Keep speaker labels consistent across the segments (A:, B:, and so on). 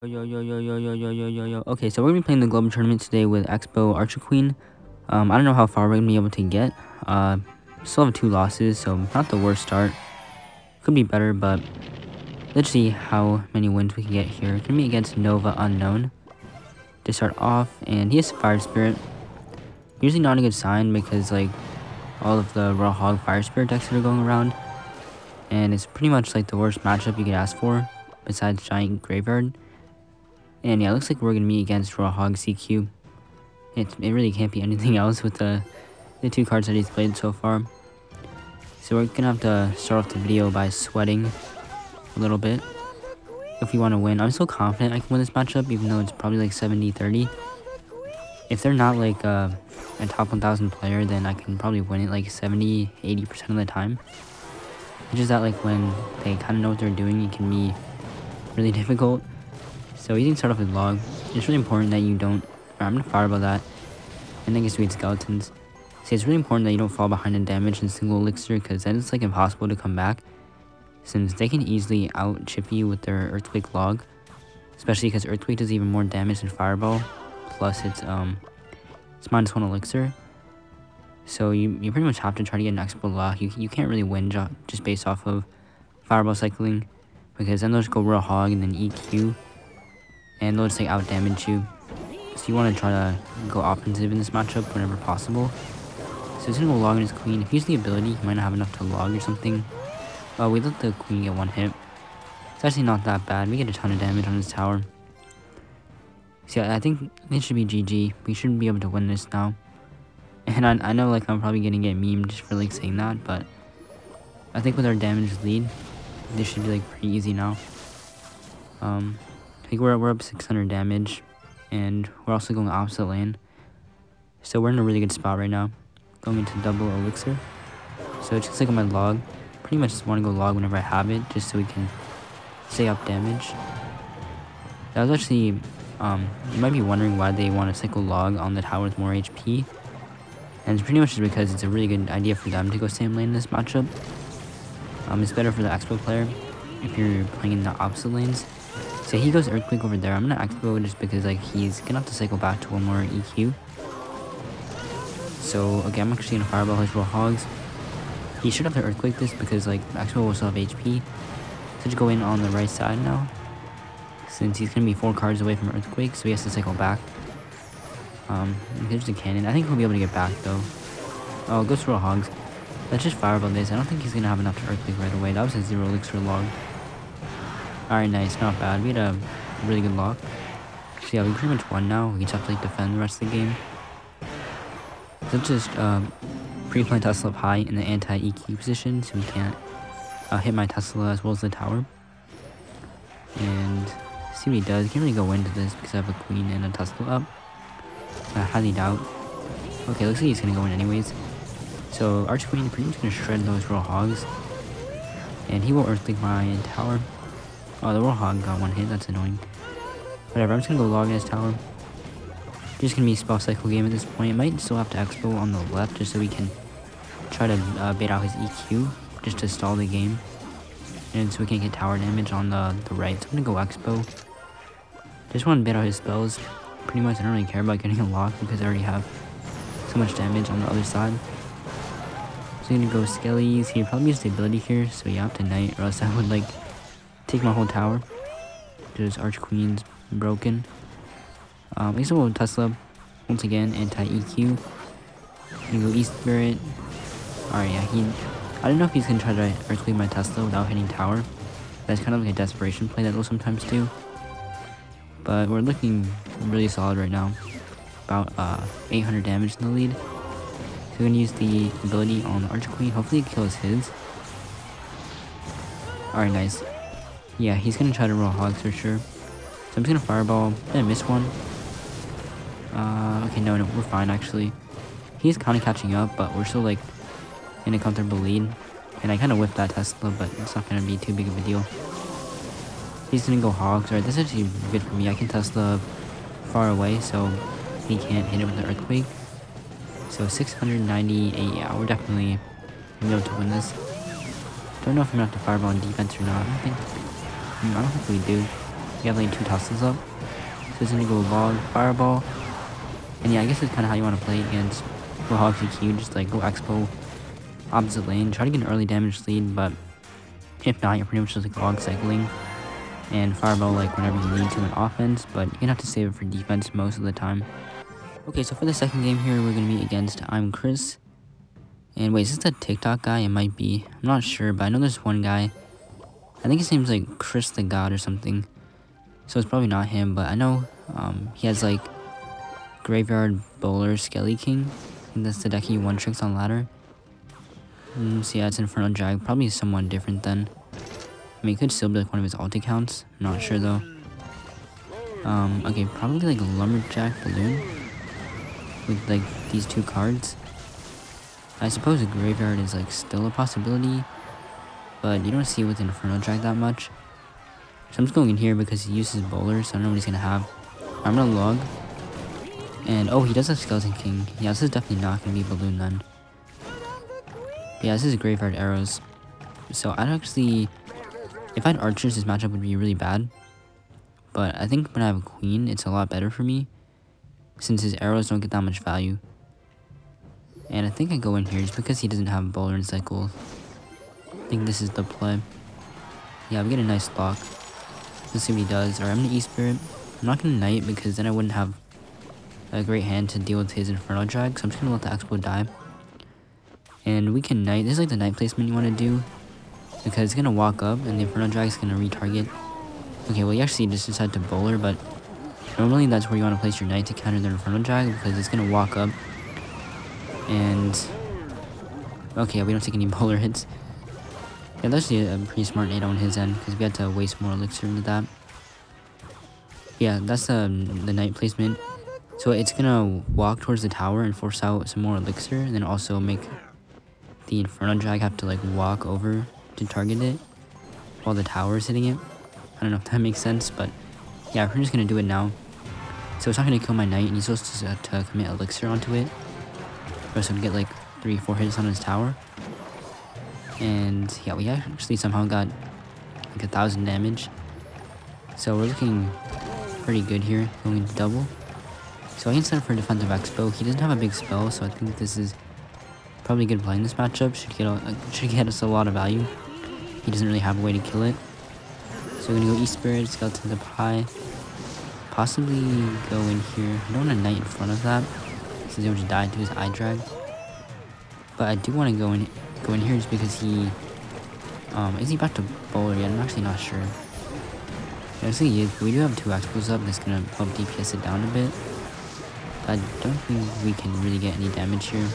A: Yo yo yo yo yo yo yo yo yo. Okay, so we're gonna be playing the global tournament today with Expo Archer Queen. I don't know how far we're gonna be able to get. Still have 2 losses, so not the worst start. Could be better, but let's see how many wins we can get here. Gonna be against novaunknown to start off, and he has firespirit. Usually not a good sign because like all of the raw hog firespirit decks that are going around, and it's pretty much like the worst matchup you could ask for besides giant graveyard. And yeah, it looks like we're going to meet against Raw Hog CQ. It really can't be anything else with the 2 cards that he's played so far. So we're going to have to start off the video by sweating a little bit if we want to win. I'm so confident I can win this matchup, even though it's probably like 70-30. If they're not like a top 1000 player, then I can probably win it like 70-80% of the time. It's just that like when they kind of know what they're doing, it can be really difficult. So you can start off with log. It's really important that you don't... I'm going to fireball that. And then get sweet skeletons. See, it's really important that you don't fall behind in damage in single elixir, because then it's like impossible to come back. Since they can easily out-chip you with their earthquake log. Especially because earthquake does even more damage than fireball. Plus it's -1 elixir. So you pretty much have to try to get an expo log. You can't really win just based off of fireball cycling. Because then they'll just go raw hog and then EQ. And they'll just like out damage you. So you want to try to go offensive in this matchup whenever possible. So he's gonna go log on his queen. If he uses the ability, he might not have enough to log or something. We let the queen get 1 hit. It's actually not that bad. We get a ton of damage on his tower. So yeah, I think it should be GG. We should be able to win this now. And I know like I'm probably gonna get memed just for like saying that, but I think with our damage lead, this should be like pretty easy now. I think we're up 600 damage, and we're also going opposite lane. So we're in a really good spot right now, going into double elixir. So just like on my log, pretty much just want to go log whenever I have it, just so we can stay up damage. That was actually, you might be wondering why they want to cycle log on the tower with more HP. And it's pretty much just because it's a really good idea for them to go same lane in this matchup. It's better for the expo player if you're playing in the opposite lanes. So he goes earthquake over there. I'm gonna expo just because like he's gonna have to cycle back to 1 more EQ. So okay, I'm actually gonna fireball his raw hogs. He should have to earthquake this because like expo will still have HP. So just go in on the right side now, since he's gonna be 4 cards away from earthquake, so he has to cycle back. There's a cannon. I think he'll be able to get back though. Oh, goes for raw hogs. Let's just fireball this. I don't think he's gonna have enough to earthquake right away. That was a 0 elixir log. Alright, nice, not bad. We had a really good lock. So yeah, we pretty much won now. We just have to like defend the rest of the game. So let's just pre-plant Tesla up high in the anti-EQ position, so we can't hit my Tesla as well as the tower. And see what he does. He can't really go into this because I have a queen and a Tesla up. I highly doubt. Okay, looks like he's gonna go in anyways. So Archer Queen pretty much gonna shred those raw hogs. And he will earthquake my tower. Oh, the raw hog got 1 hit, that's annoying. Whatever, I'm just gonna go log in his tower. Just gonna be a spell cycle game at this point. Might still have to expo on the left just so we can try to bait out his EQ, just to stall the game. And so we can't get tower damage on the right. So I'm gonna go expo. Just want to bait out his spells. Pretty much, I don't really care about getting a lock because I already have so much damage on the other side. So I'm gonna go skellies. He probably uses the ability here, so yeah, I have to knight, or else I would like take my whole tower. Because Arch Queen's broken. He's a Tesla. Once again, anti-EQ. Gonna go East Spirit. Alright, yeah, I don't know if he's gonna try to earthquake my Tesla without hitting tower. That's kind of like a desperation play that they'll sometimes do. But we're looking really solid right now. About 800 damage in the lead. So we're gonna use the ability on the Arch Queen. Hopefully it kills his. Alright, nice. Yeah, he's gonna try to roll hogs for sure. So I'm just gonna fireball. Did I miss one? Okay, no, we're fine actually. He's kind of catching up, but we're still like in a comfortable lead. And I kind of whiffed that Tesla, but it's not gonna be too big of a deal. He's gonna go hogs. Alright, this is actually good for me. I can Tesla far away, so he can't hit it with the earthquake. So 698, yeah, we're definitely gonna be able to win this. Don't know if I'm gonna have to fireball on defense or not. I don't think we do. You have like 2 tosses up. So it's gonna go log, fireball. And yeah, I guess it's kind of how you want to play against Hog CQ. Just like go expo, opposite lane, try to get an early damage lead, but if not, you're pretty much just like log cycling and fireball like whenever you need to in offense, but you're gonna have to save it for defense most of the time. Okay, so for the second game here, we're gonna be against I'm Chris. And wait, is this the TikTok guy? It might be. I'm not sure, but I know there's one guy. I think his name's like Chris the God or something. So it's probably not him, but I know he has like Graveyard Bowler Skelly King. I think that's the deck he one tricks on ladder. So yeah, it's Inferno Drag. Probably someone different then. I mean, it could still be like one of his alt accounts. I'm not sure though. Okay, probably like a Lumberjack Balloon with like these 2 cards. I suppose a Graveyard is like still a possibility, but you don't see it with Inferno Drag that much. So I'm just going in here because he uses Bowler, so I don't know what he's gonna have. I'm gonna log. And oh, he does have Skeleton King. Yeah, this is definitely not gonna be Balloon then. Yeah, this is Graveyard Arrows. So I'd actually, if I had Archers, this matchup would be really bad. But I think when I have a Queen, it's a lot better for me, since his arrows don't get that much value. And I think I go in here just because he doesn't have a Bowler and Cycle. I think this is the play. Yeah, we get a nice lock. Let's see what he does. Alright, I'm gonna E-Spirit. I'm not gonna Knight because then I wouldn't have a great hand to deal with his Inferno Drag, so I'm just gonna let the Expo die. And we can Knight. This is like the Knight placement you want to do, because it's gonna walk up and the Inferno Drag is gonna retarget. Okay, well you actually just decided to Bowler, but normally that's where you want to place your Knight to counter the Inferno Drag, because it's gonna walk up. And okay, we don't take any Bowler hits. Yeah, that's actually a pretty smart nade on his end, because we had to waste more elixir into that. Yeah, that's the Knight placement. So it's gonna walk towards the tower and force out some more elixir, and then also make the Inferno Drag have to like walk over to target it while the tower is hitting it. I don't know if that makes sense, but yeah, we're just gonna do it now. So it's not gonna kill my Knight, and he's supposed to commit elixir onto it, or else would get like 3-4 hits on his tower. And yeah, we actually somehow got like 1,000 damage. So we're looking pretty good here, going to double. So I can set up for defensive expo. He doesn't have a big spell, so I think this is probably good play in this matchup. Should get us a lot of value. He doesn't really have a way to kill it. So we're gonna go E-Spirit, Skeleton up high. Possibly go in here. I don't want to Knight in front of that, since he would just die to his eye drag. But I do want to go in here just because he is he about to Bowler yet? I'm actually not sure. Yeah, I think he is. We do have 2 expos up that's gonna help DPS it down a bit. I don't think we can really get any damage here.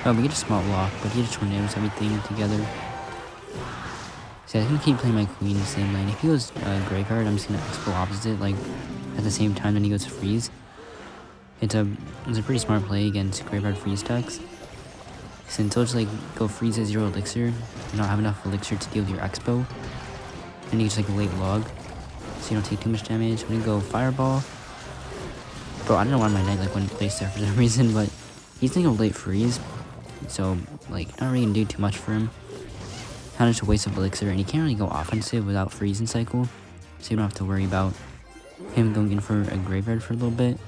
A: Oh, we get a small lock, but he just tornadoes everything together. So I'm gonna keep playing my Queen in the same lane. If he goes Graveyard, I'm just gonna expo opposite, like at the same time that he goes Freeze. It's a pretty smart play against Graveyard Freeze decks, since he'll just like go Freeze at 0 elixir, and not have enough elixir to deal with your expo, and you just like late log, so you don't take too much damage. I'm gonna go Fireball. Bro, I don't know why my Knight like wouldn't place there for some reason, but he's gonna go late Freeze, so like not really gonna do too much for him. Kind of just a waste of elixir, and he can't really go offensive without Freeze and Cycle, so you don't have to worry about him going in for a Graveyard for a little bit.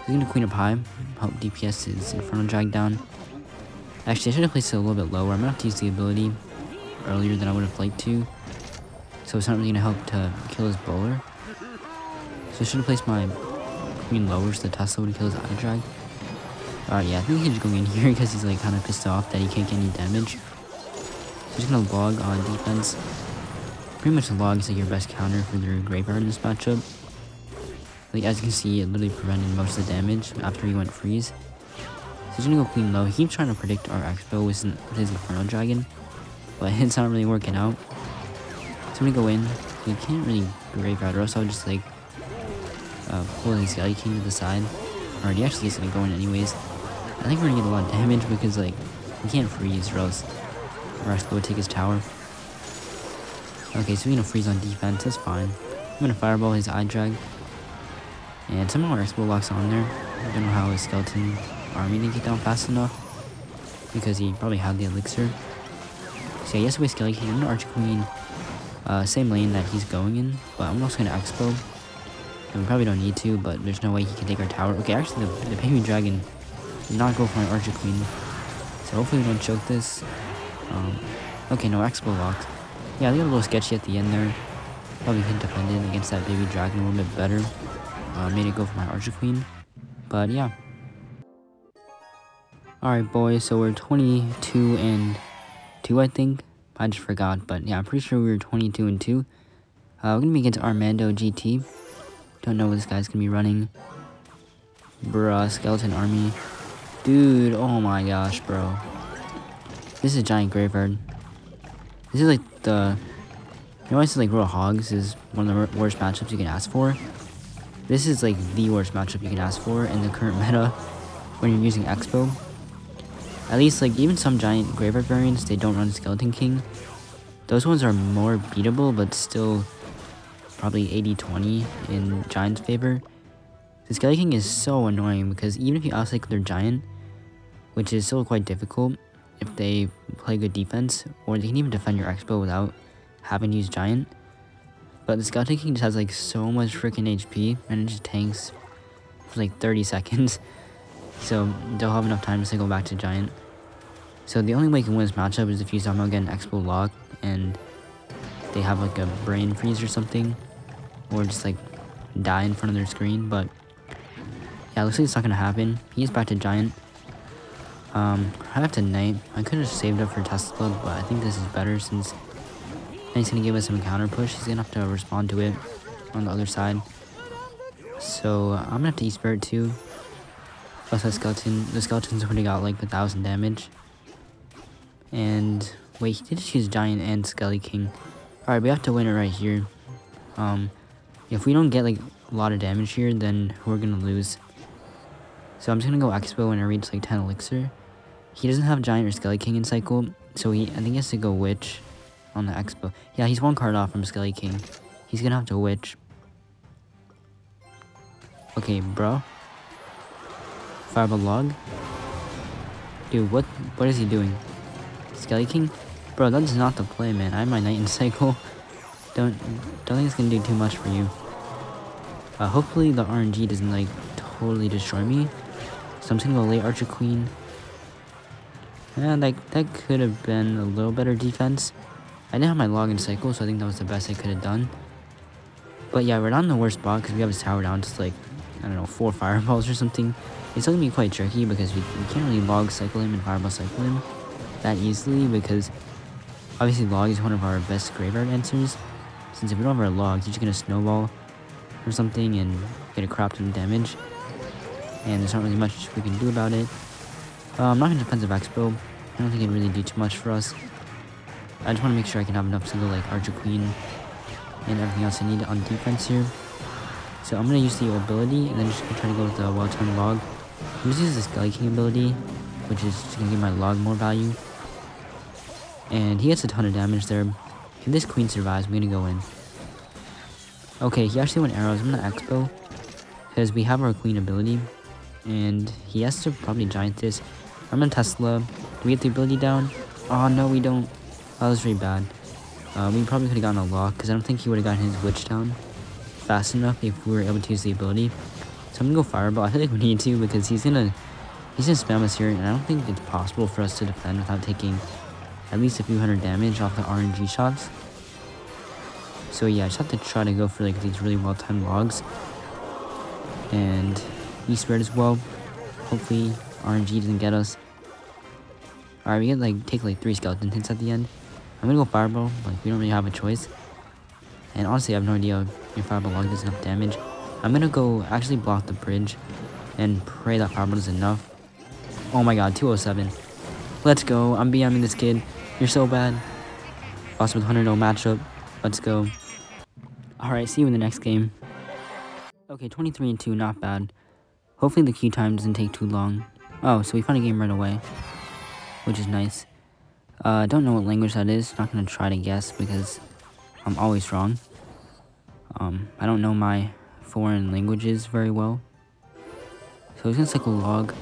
A: He's gonna Queen up high, help DPS his Inferno Drag down. Actually, I should have placed it a little bit lower. I'm gonna have to use the ability earlier than I would have liked to, so it's not really gonna help to kill his Bowler. So I should have placed my Queen lower so the Tesla would kill his eye drag. Alright, yeah, I think he's just going in here because he's like kind of pissed off that he can't get any damage. So he's gonna log on defense. Pretty much the log is like your best counter for their Graveyard in this matchup. Like as you can see, it literally prevented most of the damage after he went Freeze. So he's gonna go Queen low. He keeps trying to predict our expo with his Inferno Dragon, but it's not really working out. So I'm gonna go in. So he can't really Graveyard, or else I would just like pull his Skelly King to the side. Alright, he actually is gonna go in anyways. I think we're gonna get a lot of damage because like we can't Freeze, or else our expo would take his tower. Okay, so we're gonna Freeze on defense, that's fine. I'm gonna Fireball his eye drag. And somehow our expo locks on there. I don't know how his skeleton army didn't get down fast enough, because he probably had the elixir. So yeah, yes, we Skelly King, I'm gonna Arch Queen Same lane that he's going in, but I'm also gonna expo. And we probably don't need to, but there's no way he can take our tower. Okay, actually the baby dragon did not go for my Archer Queen. So hopefully we don't choke this. Okay, no, expo locked. Yeah, they got a little sketchy at the end there. Probably could defend it against that baby dragon a little bit better. Made it go for my Archer Queen. But yeah. Alright boys, so we're 22-2, I think. I just forgot, but yeah, I'm pretty sure we were 22-2. We're gonna be against armandogt. Don't know what this guy's gonna be running. Bruh, skeleton army. Dude, oh my gosh, bro. This is a giant graveyard. This is like the... You know, I said like Royal Hogs is one of the worst matchups you can ask for. This is like the worst matchup you can ask for in the current meta when you're using Expo. At least like even some giant graveyard variants, they don't run Skeleton King. Those ones are more beatable, but still probably 80-20 in Giant's favor. The Skeleton King is so annoying because even if you outcycle their Giant, which is still quite difficult if they play good defense, or they can even defend your Expo without having to use Giant. But the Skeleton King just has like so much freaking HP, and it just tanks for like 30 seconds. So they'll have enough time to cycle back to Giant. So the only way you can win this matchup is if you somehow get an Expo lock and they have like a brain freeze or something, or just like die in front of their screen. But yeah, looks like it's not gonna happen. He's back to Giant. I have to Knight. I could have saved up for Tesla, but I think this is better since Knight's gonna give us some counter push. He's gonna have to respond to it on the other side. So I'm gonna have to E-Spirit too. Plus that skeleton. The skeleton's already got like 1,000 damage. And wait, he did just use Giant and Skelly King. Alright, we have to win it right here. If we don't get like a lot of damage here, then we're gonna lose. So I'm just gonna go Expo when I reach like 10 elixir. He doesn't have Giant or Skelly King in cycle, so I think he has to go Witch on the Expo. Yeah, he's one card off from Skelly King. He's gonna have to Witch. Okay, bro. Fireball log. Dude, what is he doing? Skelly King? Bro, that's not the play, man. I have my Knight in cycle. Don't think it's gonna do too much for you. Hopefully the RNG doesn't like totally destroy me. So I'm just gonna go late Archer Queen. And that could have been a little better defense. I didn't have my log in cycle, so I think that was the best I could have done. But yeah, we're not in the worst spot because we have his tower down to like, I don't know, 4 fireballs or something. It's gonna be quite tricky because we can't really log cycle him and fireball cycle him that easily, because obviously log is one of our best graveyard answers. Since if we don't have our logs, you're just gonna snowball or something and get a crap ton of damage, and there's not really much we can do about it. I'm not gonna defensive Expo. I don't think it'd really do too much for us. I just want to make sure I can have enough to go like Archer Queen and everything else I need on defense here. So I'm gonna use the ability and then just gonna try to go with the well-timed log. I'm just use the Skelly King ability, which is just gonna give my log more value. And he gets a ton of damage there. If this queen survives, I'm gonna go in. Okay, he actually went arrows. I'm gonna Expo because we have our queen ability, and he has to probably Giant this. I'm gonna Tesla. Do we get the ability down? Oh no, we don't. That was very bad. We probably could have gotten a lock because I don't think he would have gotten his witch down fast enough if we were able to use the ability. So I'm gonna go fireball. I feel like we need to because he's gonna spam us here, and I don't think it's possible for us to defend without taking at least a few hundred damage off the RNG shots. So yeah, I just have to try to go for like these really well-timed logs. And E-Spirit as well. Hopefully RNG doesn't get us. Alright, we get like take like 3 skeleton hits at the end. I'm gonna go fireball, like we don't really have a choice. And honestly, I have no idea if fireball log does enough damage. I'm gonna go actually block the bridge and pray that fireball does enough. Oh my god, 207. Let's go. I'm BMing this kid. You're so bad. Lost with 100-0 matchup. Let's go. Alright, see you in the next game. Okay, 23-2, not bad. Hopefully the queue time doesn't take too long. Oh, so we found a game right away, which is nice. I don't know what language that is. Not gonna try to guess because I'm always wrong. I don't know my foreign languages very well. So he's gonna cycle log.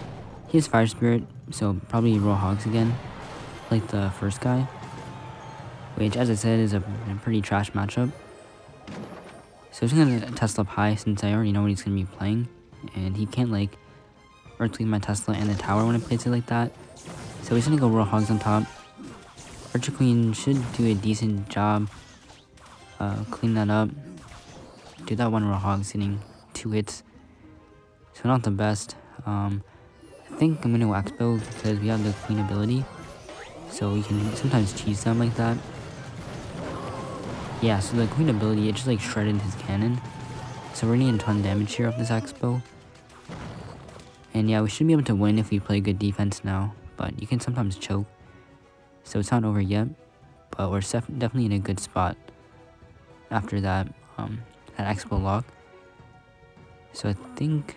A: He has firespirit, so probably roll hogs again, like the first guy. which, as I said, is a pretty trash matchup. So I'm just gonna Tesla up high since I already know what he's gonna be playing, and he can't like earthquake my Tesla and the tower when I place it like that. So he's gonna go Roadhogs on top. Archer Queen should do a decent job. Clean that up. Do that one Roadhog sitting 2 hits. So not the best. I think I'm gonna wax bow because we have the Queen ability. So we can sometimes cheese them like that. Yeah, so the Queen ability, it just like shredded his cannon. So we're getting a ton of damage here off this Expo. And yeah, we should be able to win if we play good defense now. But you can sometimes choke. So it's not over yet. But we're definitely in a good spot after that, that Expo lock. So I think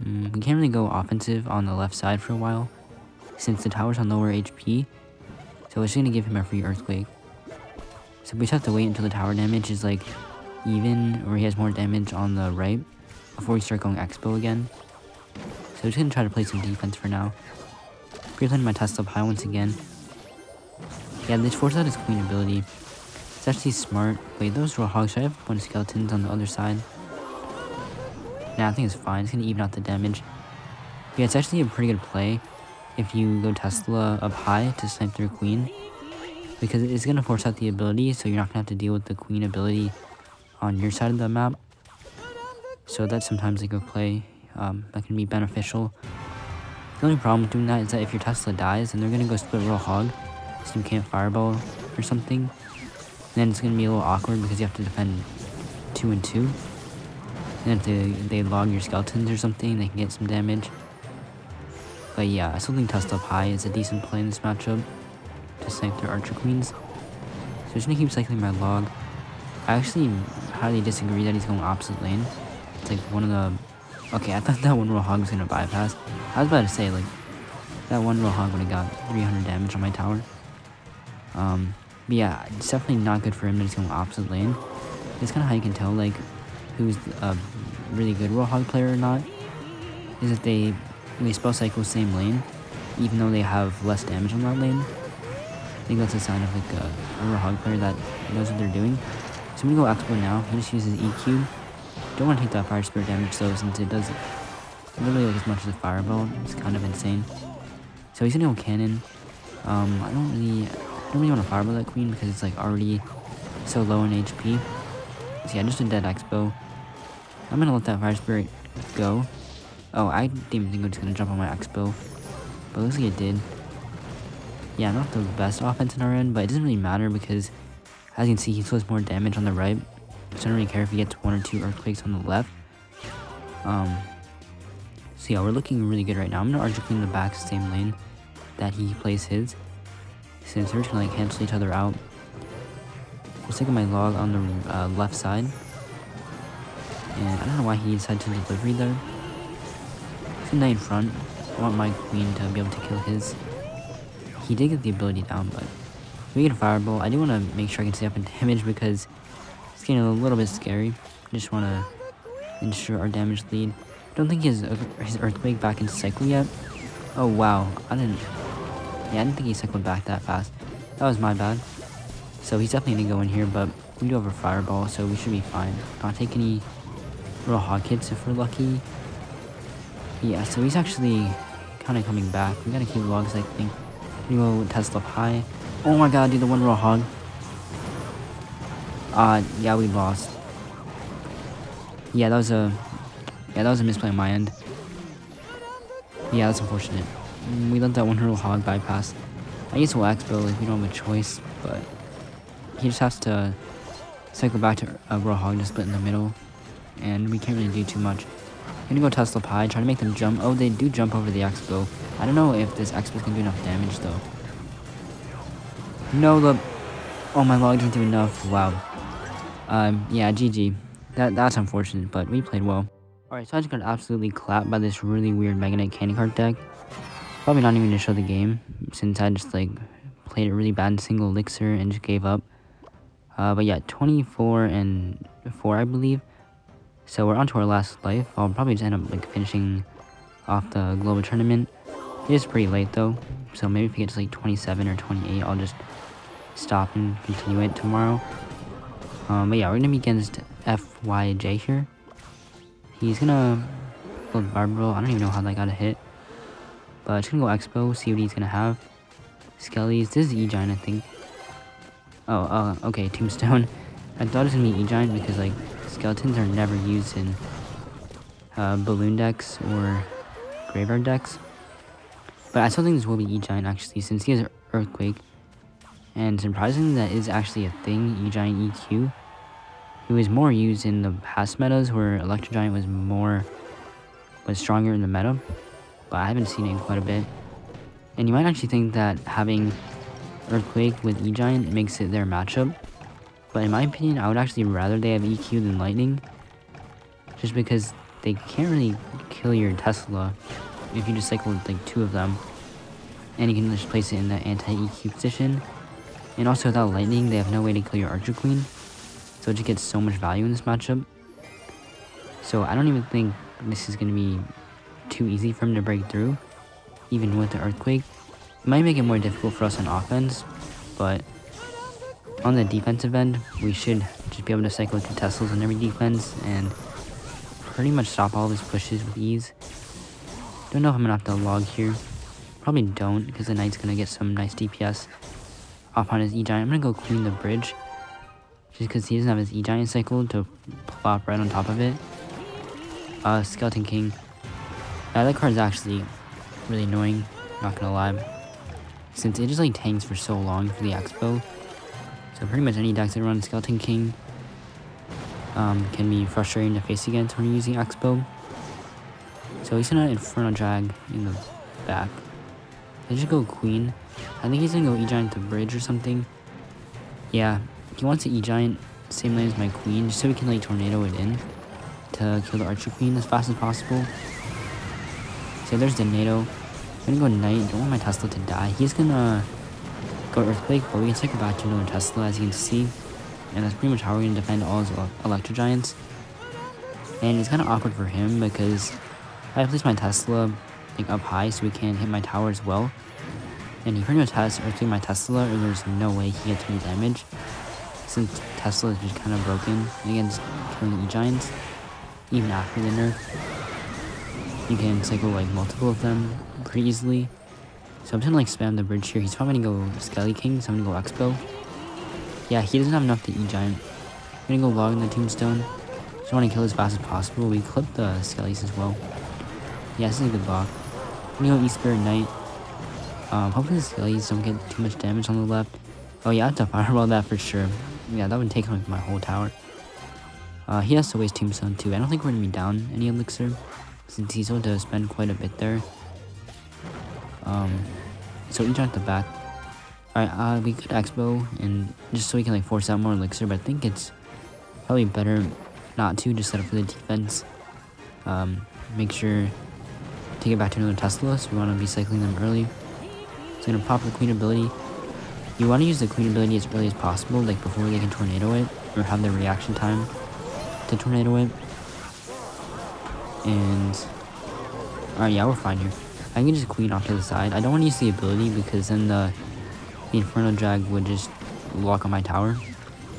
A: we can't really go offensive on the left side for a while, since the tower's on lower HP. So it's gonna give him a free earthquake. So we just have to wait until the tower damage is like even, or he has more damage on the right before we start going Expo again. So I'm just gonna try to play some defense for now. Pre-planning my Tesla up high once again. Yeah, this forces out his Queen ability. It's actually smart. Wait, those Roadhogs, should I have a bunch of skeletons on the other side? Nah, I think it's fine. It's gonna even out the damage. Yeah, it's actually a pretty good play if you go Tesla up high to snipe their Queen, because it's gonna force out the ability, so you're not gonna have to deal with the Queen ability on your side of the map. So that's sometimes like a play that can be beneficial. The only problem with doing that is that if your Tesla dies, then they're gonna go split Roadhog, so you can't fireball or something. Then it's gonna be a little awkward because you have to defend 2 and 2. And if they log your skeletons or something, they can get some damage. But yeah, I still think Tesla up high is a decent play in this matchup to snipe their Archer Queens. So I'm just gonna keep cycling my log. I actually highly disagree that he's going opposite lane. It's like one of the... Okay, I thought that one Roadhog was gonna bypass. I was about to say, like, that one Roadhog would have got 300 damage on my tower. But yeah, it's definitely not good for him that he's going opposite lane. It's kind of how you can tell, like, who's a really good Roadhog player or not, is that they spell cycle same lane, even though they have less damage on that lane. I think that's a sign of like a Roadhog player that knows what they're doing. So I'm gonna go Expo now. He just uses EQ. Don't want to take that fire spirit damage though, since it does literally like as much as a fireball. It's kind of insane. So he's gonna go cannon. I don't really want to fireball that Queen because it's like already so low in HP. So yeah, just a dead Expo. I'm gonna let that fire spirit go. Oh, I didn't even think it was gonna jump on my Expo, but it looks like it did. Yeah, not the best offense in our end, but it doesn't really matter because, as you can see, he still has more damage on the right. So I don't really care if he gets 1 or 2 earthquakes on the left. So yeah, we're looking really good right now. I'm gonna Archer Queen in the back, same lane that he plays his, since we're just gonna like cancel each other out. Just taking my log on the left side, and I don't know why he decided to delivery there. He's a knight in front. I want my Queen to be able to kill his. He did get the ability down, but if we get a fireball, I do want to make sure I can stay up in damage because it's getting a little bit scary. I just want to ensure our damage lead. I don't think his earthquake back into cycle yet. Oh wow, I didn't think he cycled back that fast. That was my bad. So he's definitely gonna go in here, but we do have a fireball, so we should be fine. Not take any Roadhog hits if we're lucky. Yeah, so he's actually kind of coming back. We gotta keep logs, I think. We go Tesla up high. Oh my god, dude, the one Roadhog. Yeah, we lost. Yeah, that was a misplay on my end. Yeah, that's unfortunate. We let that one Roadhog bypass. I guess we'll Expo, like, we don't have a choice, but he just has to cycle back to a Roadhog to split in the middle, and we can't really do too much. I'm gonna go Tesla up high, try to make them jump. Oh, they do jump over the Expo. I don't know if this Expo can do enough damage, though. No, oh, my log didn't do enough. Wow. Yeah, GG. That's unfortunate, but we played well. Alright, so I just got absolutely clapped by this really weird Mega Knight candy card deck. Probably not even to show the game, since I just, like, played it really bad in single elixir and just gave up. But yeah, 24 and 4, I believe. So we're on to our last life. I'll probably just end up, like, finishing off the global tournament. It is pretty late, though. So maybe if we get to, like, 27 or 28, I'll just stop and continue it tomorrow. But yeah, we're gonna be against FYJ here. He's gonna go Barbaro. I don't even know how that got a hit. But it's gonna go Expo, see what he's gonna have. Skellies, this is E-Giant, I think. Oh, okay, Tombstone. I thought it was gonna be E-Giant because, like, skeletons are never used in balloon decks or graveyard decks. But I still think this will be E-Giant, actually, since he has Earthquake. And surprisingly, that is actually a thing, E-Giant EQ. It was more used in the past metas, where Electro Giant was stronger in the meta. But I haven't seen it in quite a bit. And you might actually think that having Earthquake with E-Giant makes it their matchup. But in my opinion, I would actually rather they have EQ than Lightning. Just because they can't really kill your Tesla if you just cycle like 2 of them. And you can just place it in the anti-EQ position. And also without Lightning, they have no way to kill your Archer Queen. So it just gets so much value in this matchup. So I don't even think this is going to be too easy for him to break through. Even with the Earthquake. It might make it more difficult for us on offense. But on the defensive end, we should just be able to cycle 2 Teslas on every defense. And pretty much stop all of his pushes with ease. Don't know if I'm going to have to log here. Probably don't, because the Knight's going to get some nice DPS off on his E-Giant. I'm going to go Queen the Bridge. Just because he doesn't have his E-Giant cycle to plop right on top of it. Skeleton King. That card is actually really annoying, not going to lie. Since it just like tanks for so long for the Expo. So pretty much any decks that run Skeleton King can be frustrating to face against when you're using Expo. So he's gonna Inferno Drag in the back. I just go Queen. I think he's gonna go E-Giant to Bridge or something. Yeah, he wants to E-Giant same lane as my Queen, just so we can like Tornado it in to kill the Archer Queen as fast as possible. So there's the NATO. I'm gonna go Knight, don't want my Tesla to die. He's gonna go Earthquake, but we can cycle back to another Tesla as you can see. And that's pretty much how we're gonna defend all his Electro Giants. And it's kinda awkward for him because I place my Tesla like up high so we can hit my tower as well. And he pretty much has Earthquake my Tesla, or there's no way he gets any damage. Since Tesla is just kind of broken against killing E-Giants. Even after the nerf, you can cycle like multiple of them pretty easily. So I'm just gonna like spam the bridge here. He's probably gonna go Skelly King, so I'm gonna go Expo. Yeah, he doesn't have enough to E-Giant. I'm gonna go log in the Tombstone. Just want to kill as fast as possible. We clip the Skellies as well. Yeah, this is a good block. I'm gonna go E-Spirit Knight. Hopefully the Skellies don't get too much damage on the left. Oh yeah, I have to fireball that for sure. Yeah, that would take like my whole tower. He has to waste Tombstone too. I don't think we're gonna be down any elixir, since he's able to spend quite a bit there. So E-Giant at the back. Alright, we could Expo, and just so we can like force out more elixir, but I think it's probably better not to, just set up for the defense. Make sure to get back to another Tesla, so we want to be cycling them early. So I'm gonna pop the Queen ability. You want to use the Queen ability as early as possible, like before they can Tornado it, or have the reaction time to Tornado it. And alright, yeah, we're fine here. I can just Queen off to the side. I don't want to use the ability because then the Inferno Drag would just lock on my tower,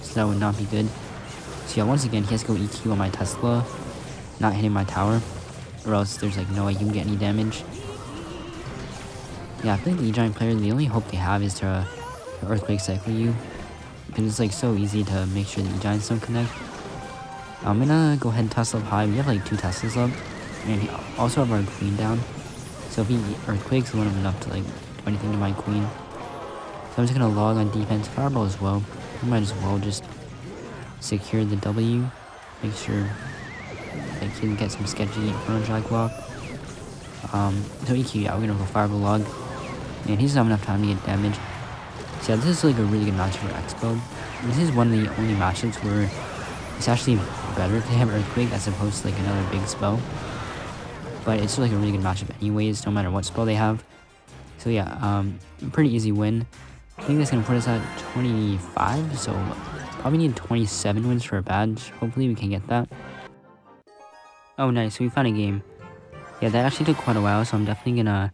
A: so that would not be good. So yeah, once again, he has to go EQ on my Tesla, not hitting my tower, or else there's like no way you can get any damage. Yeah, I think the E-Giant player, the only hope they have is to Earthquake cycle you, because it's like so easy to make sure the E-Giants don't connect. I'm gonna go ahead and Tesla up high. We have like 2 Teslas up, and we also have our Queen down. So if he Earthquakes, we won't have enough to like do anything to my Queen. So I'm just gonna log on defense, fireball as well. We might as well just secure the W, make sure like he can get some sketchy Inferno Drag block. So EQ, yeah, we're gonna go fireball log, and he doesn't have enough time to get damage. So yeah, this is like a really good matchup for Expo. This is one of the only matchups where it's actually better if they have Earthquake as opposed to like another big spell. But it's still like a really good matchup anyways, no matter what spell they have. So yeah, pretty easy win. I think that's gonna put us at 25, so probably need 27 wins for a badge. Hopefully we can get that. Oh nice, so we found a game. Yeah, that actually took quite a while, so I'm definitely gonna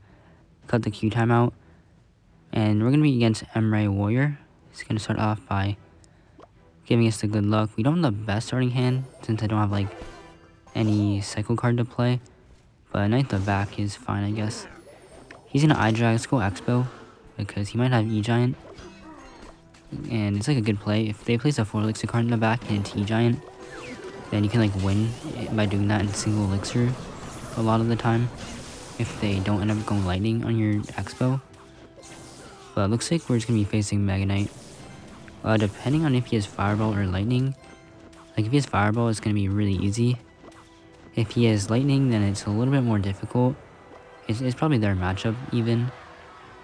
A: cut the queue time out. And we're gonna be against emerywarrior. He's gonna start off by giving us the good luck. We don't have the best starting hand since I don't have like any cycle card to play, but Knight the back is fine, I guess. He's gonna eye drag. Let's go Expo because he might have E-Giant, and it's like a good play. If they place a 4 elixir card in the back and it's E-Giant, then you can like win by doing that in single elixir a lot of the time if they don't end up going lightning on your Expo. But it looks like we're just gonna be facing Mega Knight. Depending on if he has Fireball or Lightning, like if he has Fireball, it's gonna be really easy. If he has Lightning, then it's a little bit more difficult. It's probably their matchup even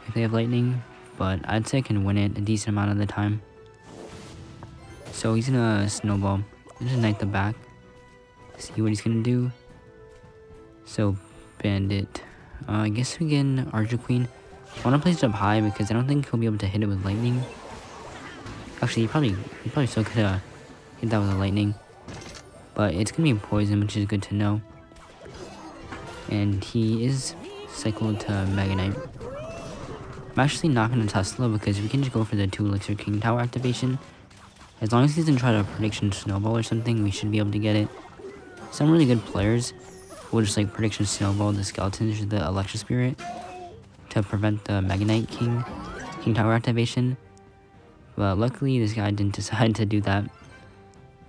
A: if they have Lightning, but I'd say I can win it a decent amount of the time. So he's gonna Snowball. Just Knight the back. See what he's gonna do. So Bandit. I guess we get Archer Queen. I want to place it up high because I don't think he'll be able to hit it with Lightning. Actually, he probably still could hit that with a Lightning. But it's gonna be poison, which is good to know. And he is cycled to Mega Knight. I'm actually not gonna Tesla because we can just go for the 2 elixir King Tower activation. As long as he doesn't try to prediction Snowball or something, we should be able to get it. Some really good players will just like prediction Snowball the skeletons or the Electro Spirit to prevent the Mega Knight King Tower activation. But luckily this guy didn't decide to do that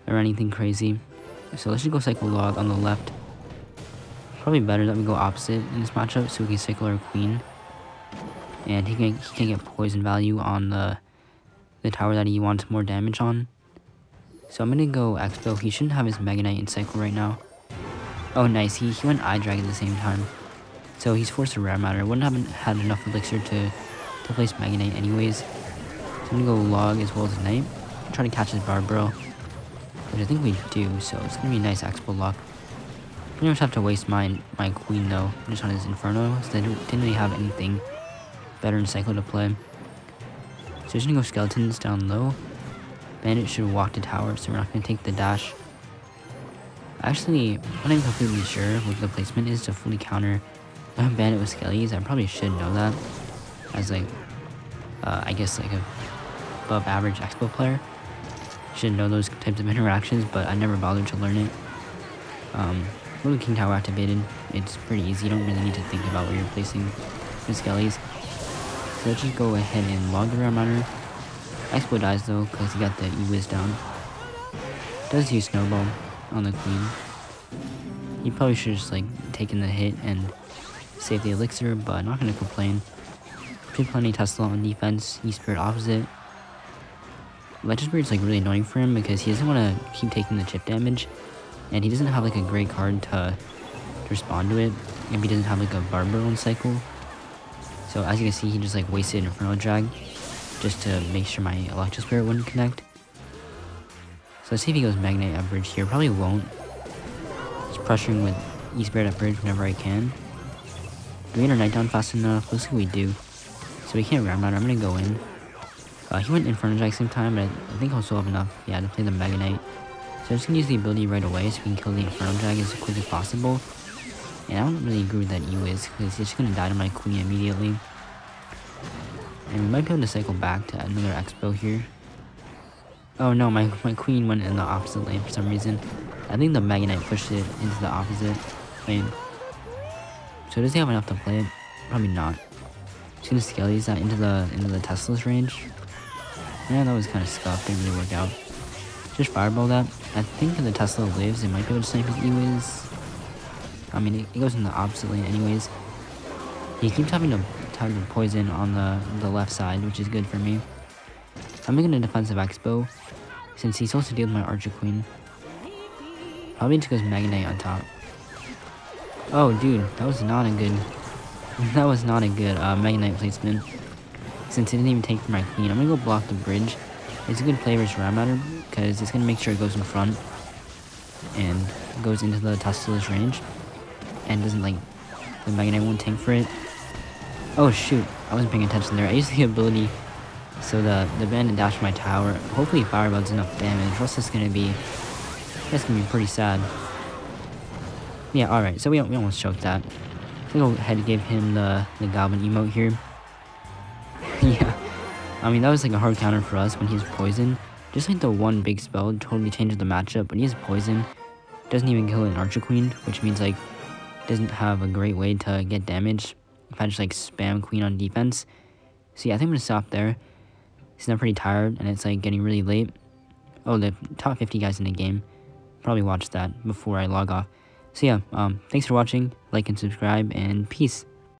A: or anything crazy. So let's just go cycle Log on the left. Probably better that we go opposite in this matchup so we can cycle our Queen. And he can get poison value on the tower that he wants more damage on. So I'm gonna go Expo. He shouldn't have his Mega Knight in cycle right now. Oh nice, he went Eye Drag at the same time. So he's forced a Rare Matter. Wouldn't have had enough elixir to place Mega Knight anyways. So I'm gonna go Log as well as Knight. Try to catch his Barbaro, which I think we do, so it's gonna be a nice Expo luck. Pretty much have to waste my Queen though, just on his Inferno, so they didn't really have anything better in cycle to play. So just gonna go Skeletons down low. Bandit should walk to tower, so we're not gonna take the dash. Actually, I'm not even completely sure what the placement is to fully counter Bandit with Skellies. I probably should know that as like, I guess like a above average Expo player. Should know those types of interactions, but I never bothered to learn it. With King Tower activated, it's pretty easy. You don't really need to think about where you're placing the Skellies. So let's just go ahead and Log the Rare Matter. Expo dies though, because he got the E-Wiz down. Does use Snowball on the Queen. He probably should just like taken the hit and save the elixir, but not gonna complain. Should plenty Tesla on defense, E-Spirit opposite. Electro Spirit's like really annoying for him because he doesn't want to keep taking the chip damage, and he doesn't have like a great card to respond to it if he doesn't have like a Barbaro in cycle. So as you can see, he just like wasted Inferno Drag just to make sure my Electro Spirit wouldn't connect. So let's see if he goes Magnet at bridge here. Probably won't. Just pressuring with E-Spirit at bridge whenever I can. Do we get our Knight down fast enough? Looks like we do. So we can't Rare Matter. I'm gonna go in. He went Inferno Drag same time, but I think I'll still have enough, yeah, to play the Mega Knight. So I'm just gonna use the ability right away so we can kill the Inferno Drag as quick as possible. And I don't really agree with that E-Wiz, because it's just gonna die to my Queen immediately. And we might be able to cycle back to another Expo here. Oh no, my Queen went in the opposite lane for some reason. I think the Mega Knight pushed it into the opposite lane. So does he have enough to play it? Probably not. Just gonna Skellies that into the Tesla's range. Yeah, that was kind of scuffed, didn't really work out. Just Fireball that. I think if the Tesla lives, it might be able to snipe his E-Wiz. I mean, it goes in the opposite lane anyways. He keeps having to poison on the left side, which is good for me. I'm making a defensive Expo, since he's supposed to deal with my Archer Queen. Probably just goes Mega Knight on top. Oh, dude, that was not a good Mega Knight placement. Since it didn't even take for my Queen, I'm gonna go block the bridge. It's a good play versus Rare Matter, because it's gonna make sure it goes in front and goes into the Tesla's range, and doesn't like the Mega Knight won't tank for it. Oh shoot, I wasn't paying attention there. I used the ability so the Bandit dashed my tower. Hopefully Fireball does enough damage, or else that's gonna be pretty sad. Yeah, alright, so we almost choked that. So go ahead and give him the Goblin emote here. Yeah, I mean, that was like a hard counter for us when he's poison. Just like the one big spell totally changes the matchup. When he has poison, doesn't even kill an Archer Queen, which means like doesn't have a great way to get damage if I just like spam Queen on defense. So yeah, I think I'm gonna stop there. Since I'm pretty tired and it's like getting really late. Oh, the top 50 guys in the game. Probably watch that before I log off. So yeah, thanks for watching, like and subscribe, and peace.